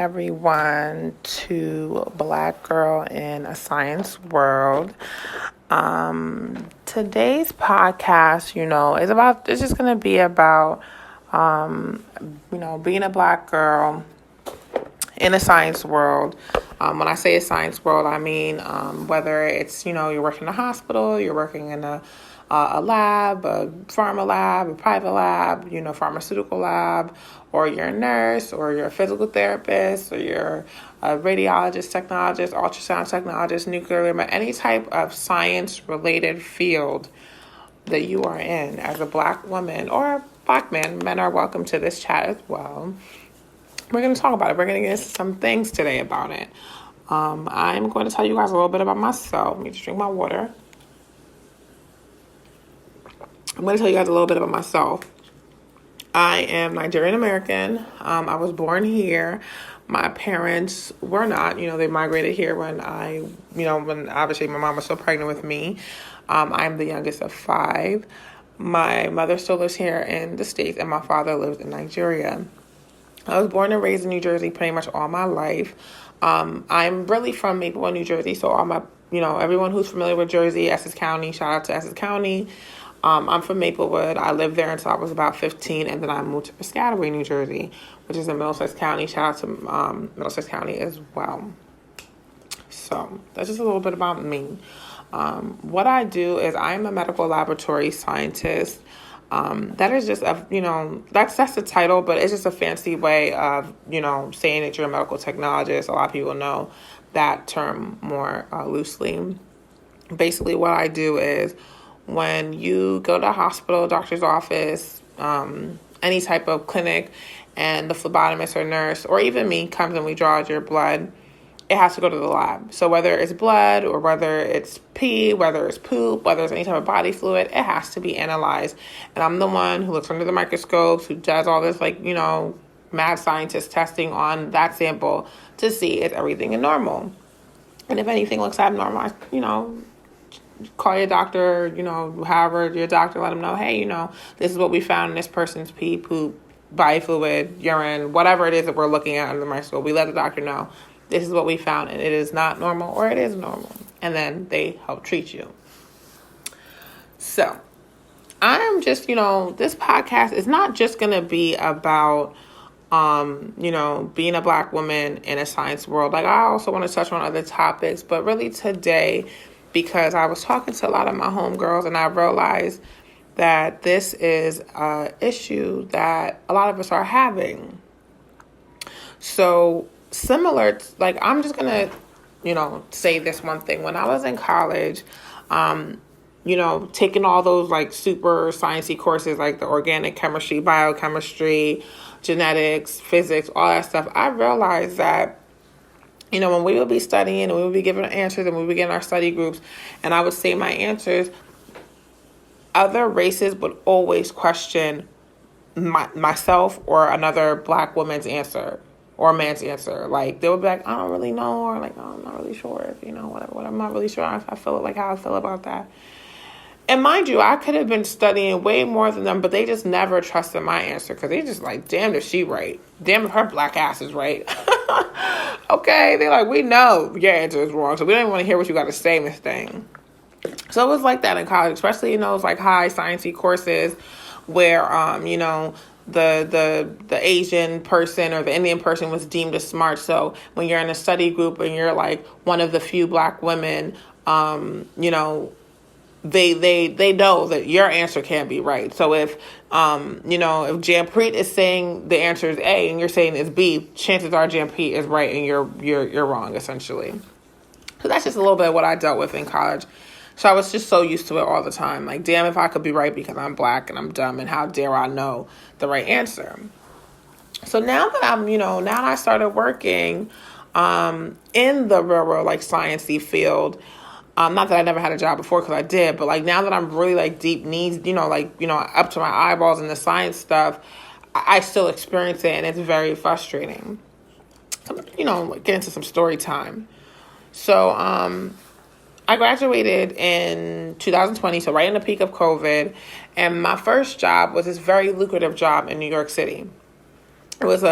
everyone to Black Girl in a Science World. Today's podcast, it's just going to be about, being a Black girl in a science world. When I say a science world, I mean whether it's, you're working in a hospital, you're working in a lab, a pharma lab, a private lab, pharmaceutical lab, or you're a nurse, or you're a physical therapist, or you're a radiologist, technologist, ultrasound technologist, nuclear, any type of science-related field that you are in as a Black woman or a Black man. Men are welcome to this chat as well. We're going to talk about it. We're going to get into some things today about it. I'm going to tell you guys a little bit about myself. Let me just drink my water. I'm going to tell you guys a little bit about myself. I am Nigerian American. I was born here. My parents were not. They migrated here when when obviously my mom was still pregnant with me. I'm the youngest of 5. My mother still lives here in the States, and my father lives in Nigeria. I was born and raised in New Jersey pretty much all my life. I'm really from Maplewood, New Jersey, so all my, everyone who's familiar with Jersey, Essex County, shout out to Essex County. I'm from Maplewood. I lived there until I was about 15, and then I moved to Piscataway, New Jersey, which is in Middlesex County. Shout out to Middlesex County as well. So that's just a little bit about me. What I do is I'm a medical laboratory scientist. That is just that's the title, but it's just a fancy way of, saying that you're a medical technologist. A lot of people know that term more loosely. Basically, what I do is when you go to a hospital, doctor's office, any type of clinic, and the phlebotomist or nurse, or even me, comes and we draw out your blood, it has to go to the lab. So whether it's blood or whether it's pee, whether it's poop, whether it's any type of body fluid, it has to be analyzed. And I'm the one who looks under the microscopes, who does all this, mad scientist testing on that sample to see if everything is normal. And if anything looks abnormal, call your doctor, however your doctor, let them know, hey, this is what we found in this person's pee, poop, body fluid, urine, whatever it is that we're looking at under the microscope. We let the doctor know this is what we found, and it is not normal or it is normal. And then they help treat you. So I'm just, this podcast is not just going to be about, being a Black woman in a science world. I also want to touch on other topics, but really today, because I was talking to a lot of my homegirls and I realized that this is an issue that a lot of us are having. So similar, I'm just going to, say this one thing. When I was in college, taking all those super sciencey courses, like the organic chemistry, biochemistry, genetics, physics, all that stuff, I realized that when we would be studying and we would be giving answers and we would be getting our study groups and I would say my answers, other races would always question myself or another Black woman's answer or a man's answer. They would be like, I don't really know, or I'm not really sure if, whatever, I'm not really sure if I feel how I feel about that. And mind you, I could have been studying way more than them, but they just never trusted my answer because they just damn if she right. Damn if her Black ass is right. Okay, they're we know your answer is wrong, so we don't even want to hear what you got to say, Miss Thing. So it was like that in college, especially in those high sciencey courses where, the Asian person or the Indian person was deemed as smart. So when you're in a study group and you're one of the few Black women, they know that your answer can't be right. So if if Jampreet is saying the answer is A and you're saying it's B, chances are Jampreet is right and you're wrong, essentially. So that's just a little bit of what I dealt with in college. So I was just so used to it all the time. Damn if I could be right because I'm Black and I'm dumb, and how dare I know the right answer. So now that I'm, now that I started working in the real world, sciencey field, not that I never had a job before, because I did, but now that I'm really deep needs, up to my eyeballs in the science stuff, I still experience it, and it's very frustrating. So, get into some story time. So, I graduated in 2020, so right in the peak of COVID, and my first job was this very lucrative job in New York City. It was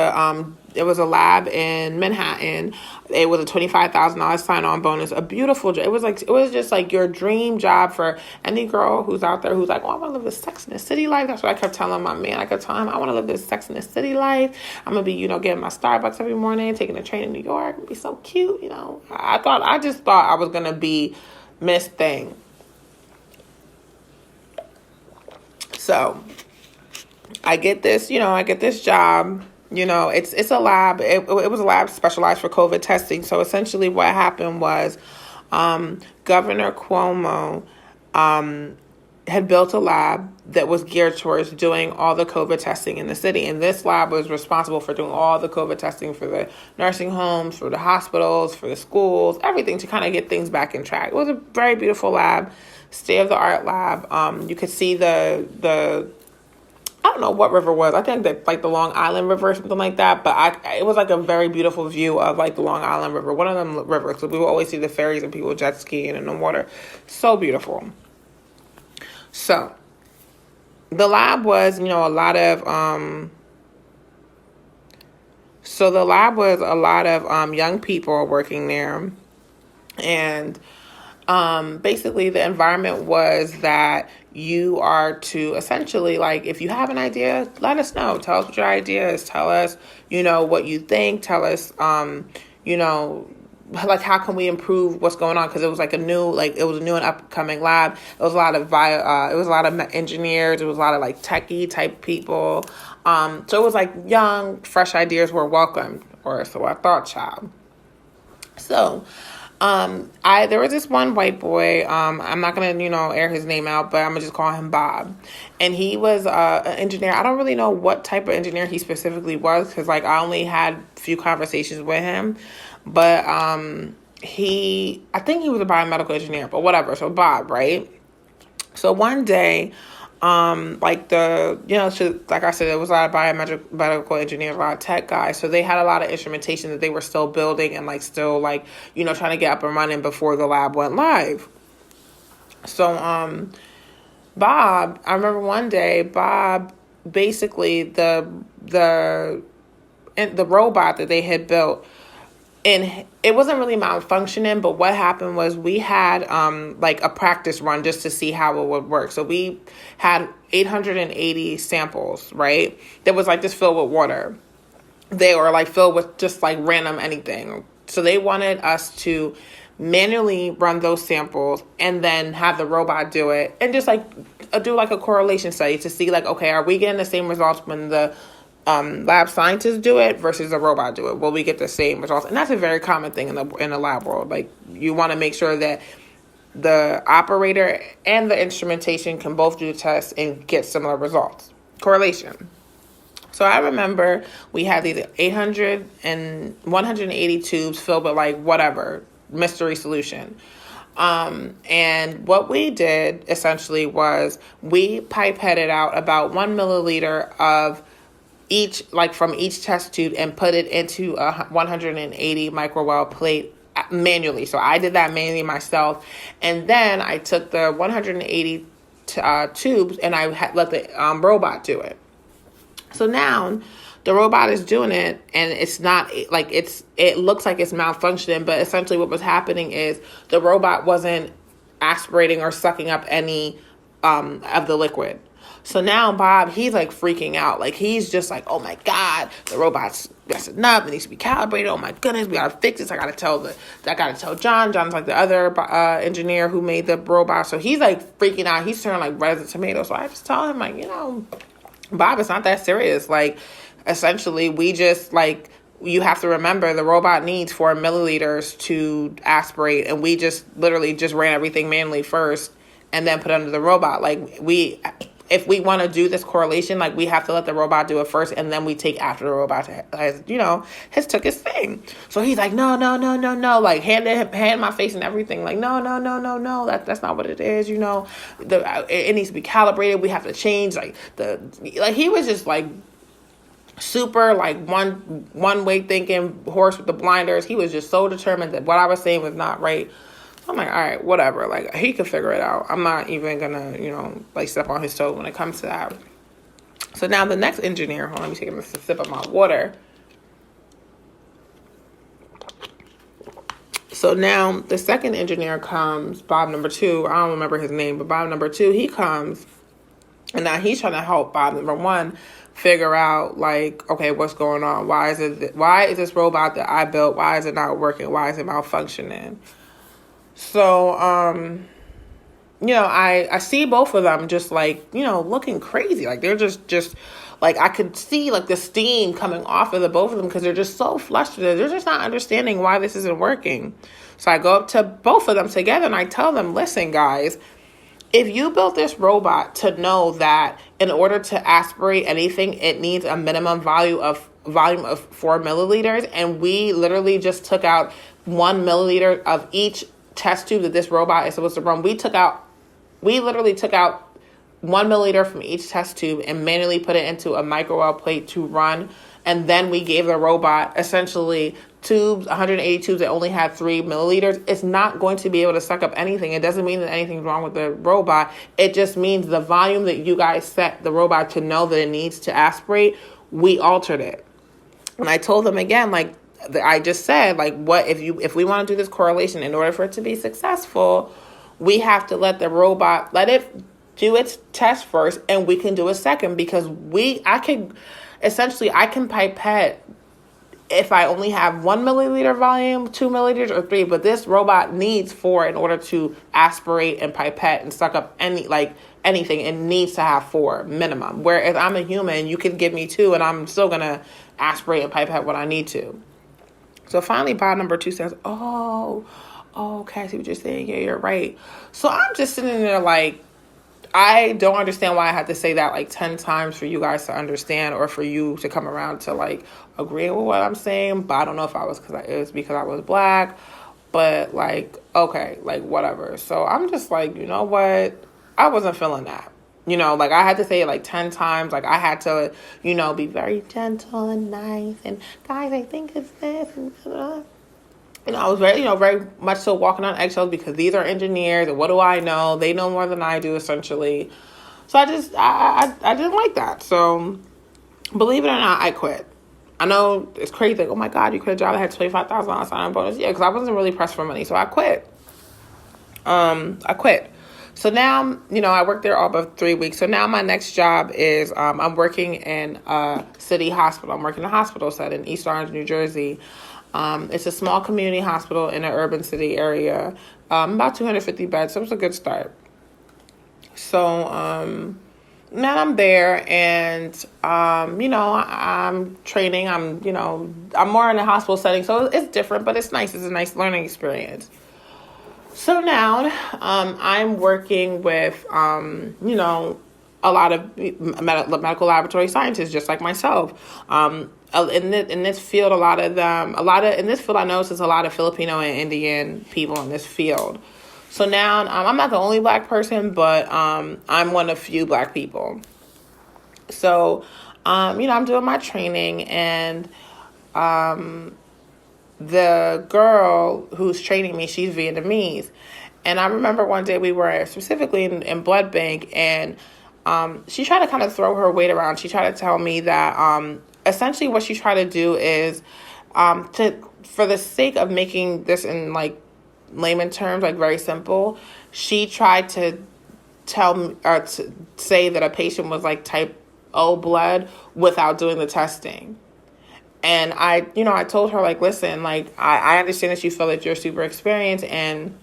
a lab in Manhattan. It was a $25,000 sign-on bonus. A beautiful job. It was just like your dream job for any girl who's out there who's like, oh, I want to live this Sex in the City life. That's what I kept telling my man. I kept telling him, I want to live this Sex in the City life. I'm gonna be, getting my Starbucks every morning, taking the train to New York. It'd be so cute, I just thought I was gonna be Miss Thing. So I get this job. It's a lab. It was a lab specialized for COVID testing. So essentially what happened was Governor Cuomo had built a lab that was geared towards doing all the COVID testing in the city. And this lab was responsible for doing all the COVID testing for the nursing homes, for the hospitals, for the schools, everything to kind of get things back in track. It was a very beautiful lab, state-of-the-art lab. You could see the I don't know what river it was. I think that like the Long Island River or something like that. But it was like a very beautiful view of like the Long Island River, one of them rivers. So we would always see the ferries and people jet skiing in the water. So beautiful. So the lab was, a lot of young people working there, and basically the environment was that you are to essentially, like, if you have an idea, let us know. Tell us what your idea is. Tell us, what you think. Tell us, like, how can we improve what's going on? Because it was like it was a new and upcoming lab. It was a lot of engineers. It was a lot of like techie type people. So it was like young, fresh ideas were welcomed, or so I thought, child. So there was this one white boy, I'm not going to, air his name out, but I'm going to just call him Bob. And he was an engineer. I don't really know what type of engineer he specifically was, because, like, I only had a few conversations with him. But I think he was a biomedical engineer, but whatever. So Bob, right? So one day, like I said, there was a lot of biomedical engineers, a lot of tech guys. So they had a lot of instrumentation that they were still building and like still like, trying to get up and running before the lab went live. So, Bob, I remember one day, Bob, basically the robot that they had built, and it wasn't really malfunctioning, but what happened was we had like a practice run just to see how it would work. So we had 880 samples, right? That was like just filled with water. They were like filled with just like random anything. So they wanted us to manually run those samples and then have the robot do it and just like do like a correlation study to see like, okay, are we getting the same results when the lab scientists do it versus the robot do it? Will we get the same results? And that's a very common thing in the lab world. Like, you want to make sure that the operator and the instrumentation can both do the test and get similar results. Correlation. So I remember we had these 800 and 180 tubes filled with like whatever mystery solution. And what we did essentially was we pipetted out about 1 milliliter of each, like from each test tube, and put it into a 180 microwell plate manually. So I did that manually myself. And then I took the 180 tubes and I let the robot do it. So now the robot is doing it, and it's not like it looks like it's malfunctioning, but essentially what was happening is the robot wasn't aspirating or sucking up any of the liquid. So now Bob, he's like freaking out. Like, he's just like, oh my God, the robot's messing up. It needs to be calibrated. Oh my goodness, we gotta fix this. I gotta tell John. John's like the other engineer who made the robot. So he's like freaking out. He's turning like red as a tomato. So I just tell him, like, Bob, it's not that serious. Like, essentially, we just like, you have to remember the robot needs 4 milliliters to aspirate, and we just literally just ran everything manually first and then put it under the robot. Like, if we want to do this correlation, like, we have to let the robot do it first, and then we take after the robot has took his thing. So he's like, no, like hand my face and everything. Like, no, that's not what it is. It needs to be calibrated. We have to change he was just like super like one way thinking horse with the blinders. He was just so determined that what I was saying was not right. I'm like, all right, whatever. Like, he could figure it out. I'm not even gonna, like, step on his toes when it comes to that. So now the next engineer, hold on, let me take a sip of my water. So now the second engineer comes, Bob number 2. I don't remember his name, but Bob number 2, he comes. And now he's trying to help Bob number 1 figure out, like, okay, what's going on? Why is this robot that I built, why is it not working? Why is it malfunctioning? So, I see both of them just like, looking crazy. Like they're just like, I could see like the steam coming off of the both of them because they're just so flustered. They're just not understanding why this isn't working. So I go up to both of them together and I tell them, listen, guys, if you built this robot to know that in order to aspirate anything, it needs a minimum volume of 4 milliliters, and we literally just took out 1 milliliter of each test tube that this robot is supposed to run. We literally took out 1 milliliter from each test tube and manually put it into a microwell plate to run. And then we gave the robot essentially 180 tubes that only had 3 milliliters. It's not going to be able to suck up anything. It doesn't mean that anything's wrong with the robot. It just means the volume that you guys set the robot to know that it needs to aspirate, we altered it. And I told them again, like I just said, like, what if we want to do this correlation, in order for it to be successful, we have to let the robot, let it do its test first, and we can do a second, because I can pipette if I only have 1 milliliter volume, 2 milliliters, or 3, but this robot needs 4 in order to aspirate and pipette and suck up anything. It needs to have 4 minimum. Whereas I'm a human, you can give me 2 and I'm still going to aspirate and pipette what I need to. So finally, Bob number 2 says, oh, okay, I see what you're saying. Yeah, you're right. So I'm just sitting there like, I don't understand why I had to say that like 10 times for you guys to understand, or for you to come around to like agree with what I'm saying. But I don't know if it was because I was black, but like, okay, like whatever. So I'm just like, you know what? I wasn't feeling that. Like I had to say it like 10 times. Like I had to, be very gentle and nice. And guys, I think it's this. And I was very, very much so walking on eggshells, because these are engineers and what do I know? They know more than I do, essentially. So I didn't like that. So believe it or not, I quit. I know it's crazy. Like, oh my God, you quit a job that had $25,000 sign-on bonus. Yeah, because I wasn't really pressed for money. So I quit. So now, I worked there all but 3 weeks. So now my next job is I'm working in a city hospital. I'm working in a hospital set in East Orange, New Jersey. It's a small community hospital in an urban city area, about 250 beds. So it was a good start. So now I'm there, and I'm training. I'm more in a hospital setting, so it's different, but it's nice. It's a nice learning experience. So now I'm working with a lot of medical laboratory scientists, just like myself. In this field, in this field, I noticed there's a lot of Filipino and Indian people in this field. So now I'm not the only black person, but I'm one of few black people. So, I'm doing my training, and the girl who's training me, she's Vietnamese. And I remember one day we were specifically in blood bank, and she tried to kind of throw her weight around. She tried to tell me that essentially what she tried to do is for the sake of making this in like layman terms, like very simple, she tried to tell me, or to say that a patient was like type O blood without doing the testing. And I told her, like, listen, like, I understand that you feel that you're super experienced and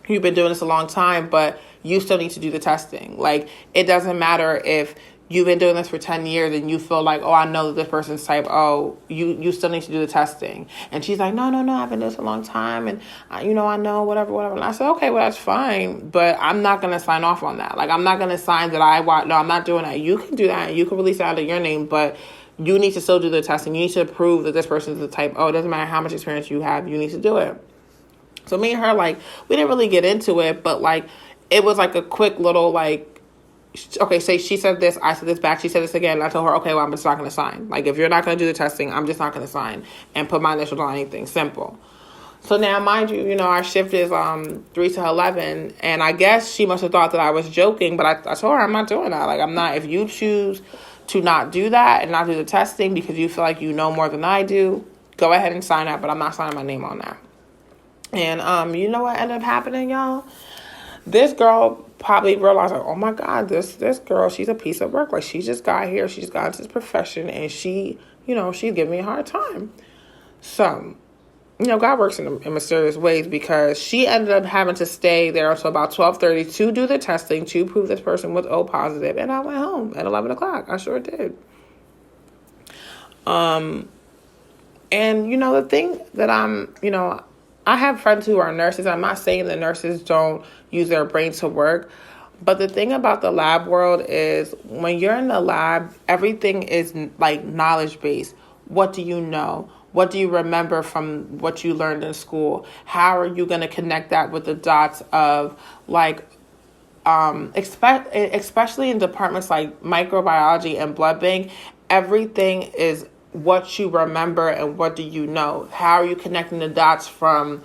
you've been doing this a long time, but you still need to do the testing. Like, it doesn't matter if you've been doing this for 10 years and you feel like, oh, I know that this person's type O, you still need to do the testing. And she's like, no, I've been doing this a long time, and, I know, whatever. And I said, okay, well, that's fine, but I'm not going to sign off on that. Like, I'm not going to sign that no, I'm not doing that. You can do that. You can release it under your name, but you need to still do the testing. You need to prove that this person is the type O. It doesn't matter how much experience you have. You need to do it. So me and her, like, we didn't really get into it, but, like, it was, like, a quick little, like, okay, say she said this, I said this back, she said this again, and I told her, okay, well, I'm just not going to sign. Like, if you're not going to do the testing, I'm just not going to sign and put my initials on anything. Simple. So now, mind you, our shift is 3 to 11, and I guess she must have thought that I was joking, but I told her I'm not doing that. Like, I'm not. If you choose to not do that and not do the testing because you feel like you know more than I do, go ahead and sign up, but I'm not signing my name on that. And you know what ended up happening, y'all? This girl probably realized, like, oh my God, this girl, she's a piece of work. Like, she just got here, she's got into this profession, and she's giving me a hard time. So, God works in mysterious ways, because she ended up having to stay there until about 12:30 to do the testing to prove this person was O positive. And I went home at 11 o'clock. I sure did. And, the thing that I have friends who are nurses. I'm not saying that nurses don't use their brain to work. But the thing about the lab world is when you're in the lab, everything is like knowledge based. What do you know? What do you remember from what you learned in school? How are you going to connect that with the dots of like, especially in departments like microbiology and blood bank, everything is what you remember and what do you know? How are you connecting the dots from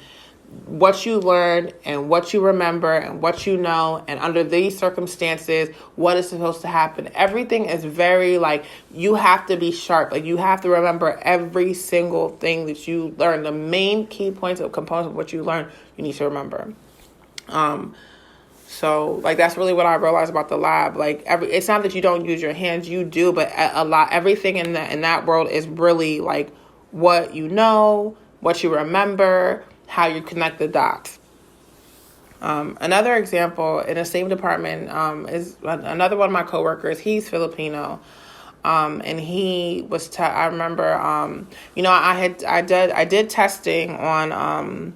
what you learned and what you remember and what you know, and under these circumstances, what is supposed to happen? Everything is very like, you have to be sharp. Like, you have to remember every single thing that you learn. The main key points of components of what you learn, you need to remember. So like, that's really what I realized about the lab. Like, it's not that you don't use your hands, you do, but everything in that world is really like what you know, what you remember, how you connect the dots. Another example in the same department is another one of my coworkers. He's Filipino, and he was. I remember, I did testing on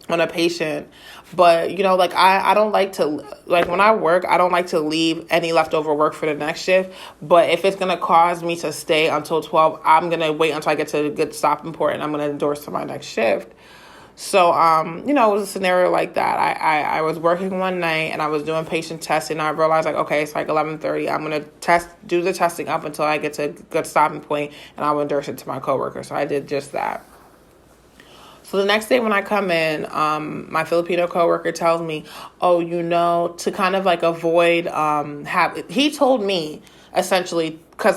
a patient, but I don't like to, like, when I work, I don't like to leave any leftover work for the next shift. But if it's gonna cause me to stay until 12, I'm gonna wait until I get to a good stopping point, and I'm gonna endorse to my next shift. So, it was a scenario like that. I was working one night and I was doing patient testing. And I realized, like, okay, it's like 11:30. I'm going to do the testing up until I get to a good stopping point, and I will endorse it to my coworker. So I did just that. So the next day when I come in, my Filipino coworker tells me, to kind of like avoid, he told me essentially, because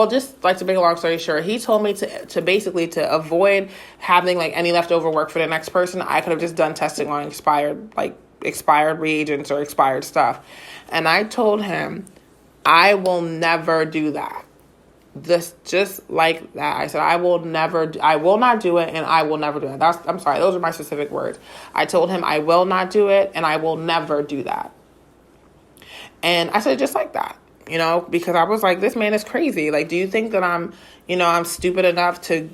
just like to make a long story short, he told me to basically to avoid having like any leftover work for the next person. I could have just done testing on expired reagents or expired stuff. And I told him, I will never do that. This just like that. I said, I will not do it, and I will never do it. I'm sorry, those are my specific words. I told him I will not do it, and I will never do that. And I said just like that. Because I was like, this man is crazy. Like, do you think that I'm stupid enough to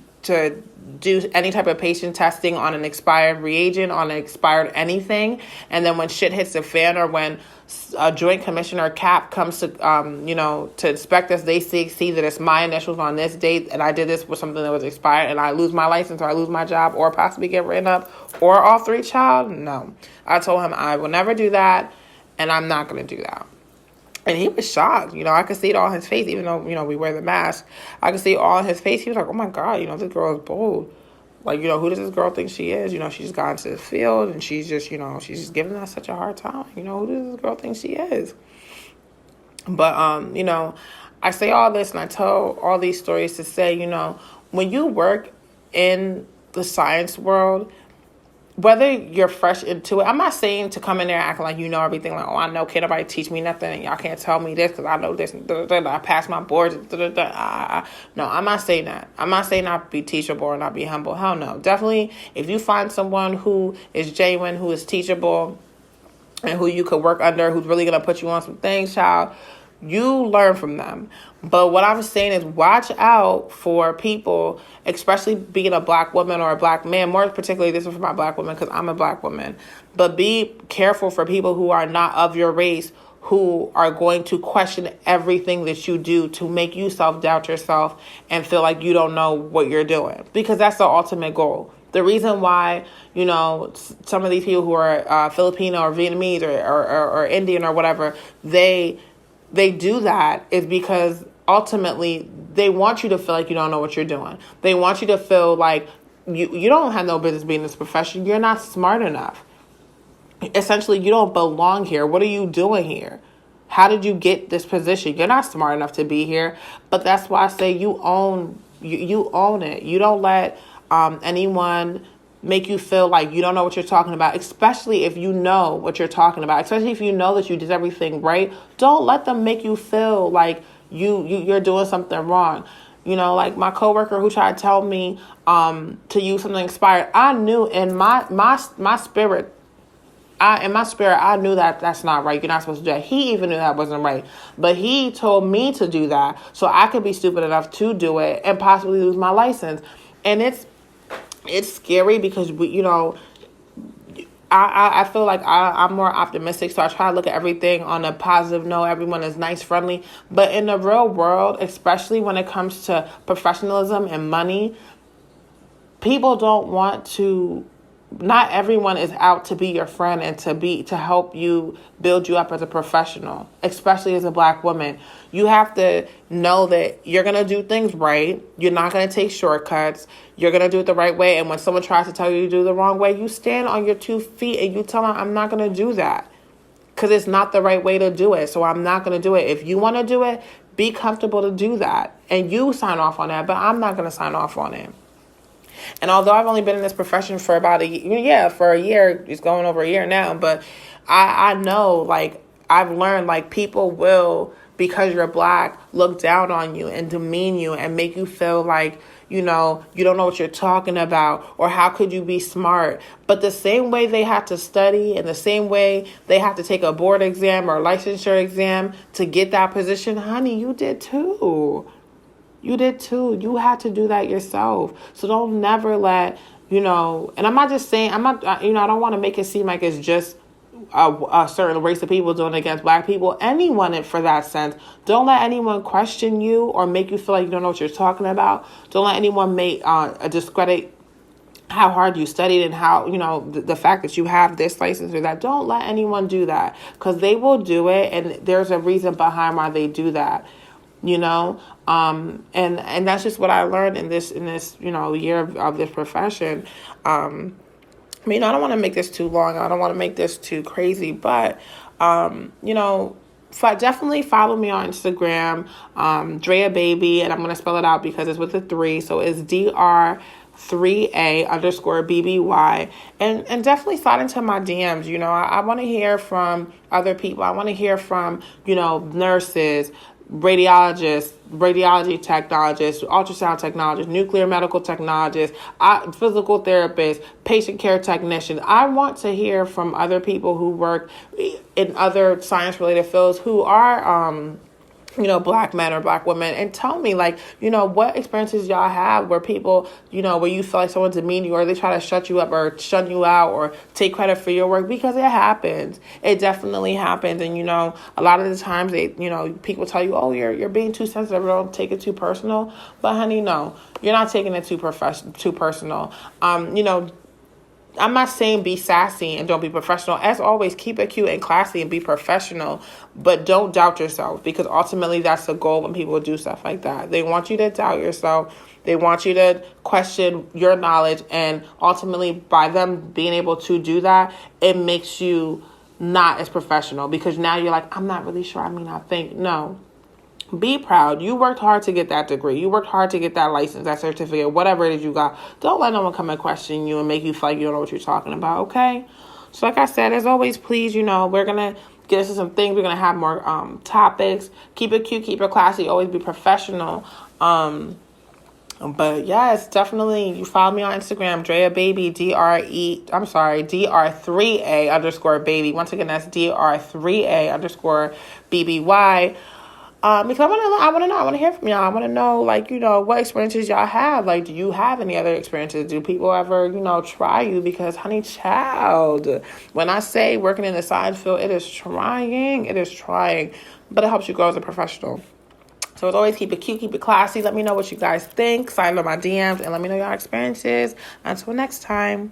do any type of patient testing on an expired reagent, on an expired anything? And then when shit hits the fan, or when a joint commissioner CAP comes to, to inspect us, they see that it's my initials on this date, and I did this with something that was expired, and I lose my license, or I lose my job, or possibly get written up, or all three, child? No. I told him I will never do that, and I'm not going to do that. And he was shocked. I could see it all in his face, even though, we wear the mask. I could see it all in his face. He was like, oh my God, this girl is bold. Like, who does this girl think she is? She just got into the field, and she's just, she's just giving us such a hard time. Who does this girl think she is? But, I say all this and I tell all these stories to say, when you work in the science world, whether you're fresh into it, I'm not saying to come in there acting like you know everything, like, I know, can't nobody teach me nothing, and y'all can't tell me this because I know this, and I passed my boards, No, I'm not saying that. I'm not saying not be teachable or not be humble. Hell no. Definitely, if you find someone who is genuine, who is teachable, and who you could work under, who's really going to put you on some things, child, you learn from them. But what I'm saying is, watch out for people, especially being a black woman or a black man. More particularly, this is for my black woman because I'm a black woman. But be careful for people who are not of your race, who are going to question everything that you do to make you self-doubt yourself and feel like you don't know what you're doing. Because that's the ultimate goal. The reason why, some of these people who are Filipino or Vietnamese or Indian or whatever, they do that is because ultimately they want you to feel like you don't know what you're doing. They want you to feel like you don't have no business being in this profession. You're not smart enough. Essentially, you don't belong here. What are you doing here? How did you get this position? You're not smart enough to be here. But that's why I say you own it. You don't let anyone make you feel like you don't know what you're talking about, especially if you know what you're talking about, especially if you know that you did everything right. Don't let them make you feel like you're doing something wrong. Like my coworker who tried to tell me to use something expired. I knew in my spirit, I knew that that's not right. You're not supposed to do that. He even knew that wasn't right. But he told me to do that so I could be stupid enough to do it and possibly lose my license. And it's scary because I feel like I'm more optimistic, so I try to look at everything on a positive note. Everyone is nice, friendly. But in the real world, especially when it comes to professionalism and money, people don't want to. Not everyone is out to be your friend and to help you build you up as a professional, especially as a Black woman. You have to know that you're going to do things right. You're not going to take shortcuts. You're going to do it the right way. And when someone tries to tell you to do it the wrong way, you stand on your 2 feet and you tell them, I'm not going to do that because it's not the right way to do it. So I'm not going to do it. If you want to do it, be comfortable to do that. And you sign off on that, but I'm not going to sign off on it. And although I've only been in this profession for about a year, it's going over a year now, but I know, like, I've learned, like, people will, because you're Black, look down on you and demean you and make you feel like, you don't know what you're talking about, or how could you be smart? But the same way they have to study and the same way they have to take a board exam or a licensure exam to get that position, honey, you did too. You did too. You had to do that yourself. So don't never let, and I'm not just saying, I don't want to make it seem like it's just a certain race of people doing it against Black people. Anyone for that sense. Don't let anyone question you or make you feel like you don't know what you're talking about. Don't let anyone make discredit how hard you studied and how, the fact that you have this license or that. Don't let anyone do that because they will do it. And there's a reason behind why they do that. And that's just what I learned in this year of this profession. I don't want to make this too long. I don't want to make this too crazy, but, definitely follow me on Instagram, Drea Baby, and I'm going to spell it out because it's with a 3. So it's DR3A_BBY, and definitely slide into my DMs. I want to hear from other people. I want to hear from, nurses, radiologists, radiology technologists, ultrasound technologists, nuclear medical technologists, physical therapists, patient care technicians. I want to hear from other people who work in other science-related fields who are Black men or Black women, and tell me, like, what experiences y'all have where people, where you feel like someone demean you or they try to shut you up or shut you out or take credit for your work, because it happens. It definitely happens. And, a lot of the times they, people tell you, oh, you're being too sensitive, don't take it too personal. But honey, no, you're not taking it too personal. I'm not saying be sassy and don't be professional. As always, keep it cute and classy and be professional, but don't doubt yourself, because ultimately that's the goal when people do stuff like that. They want you to doubt yourself. They want you to question your knowledge, and ultimately by them being able to do that, it makes you not as professional, because now you're like, I'm not really sure. I think. No. Be proud. You worked hard to get that degree. You worked hard to get that license, that certificate, whatever it is you got. Don't let no one come and question you and make you feel like you don't know what you're talking about, okay? So like I said, as always, please, we're going to get into some things. We're going to have more topics. Keep it cute, keep it classy, always be professional. But yes, definitely, you follow me on Instagram, Drea Baby, DR3A_baby. Once again, that's DR3A_BBY. Because I want to hear from y'all. I want to know, like, what experiences y'all have. Like, do you have any other experiences? Do people ever, try you? Because, honey, child, when I say working in the science field, it is trying, but it helps you grow as a professional. So as always, keep it cute, keep it classy. Let me know what you guys think. Slide on my DMs and let me know your experiences. Until next time.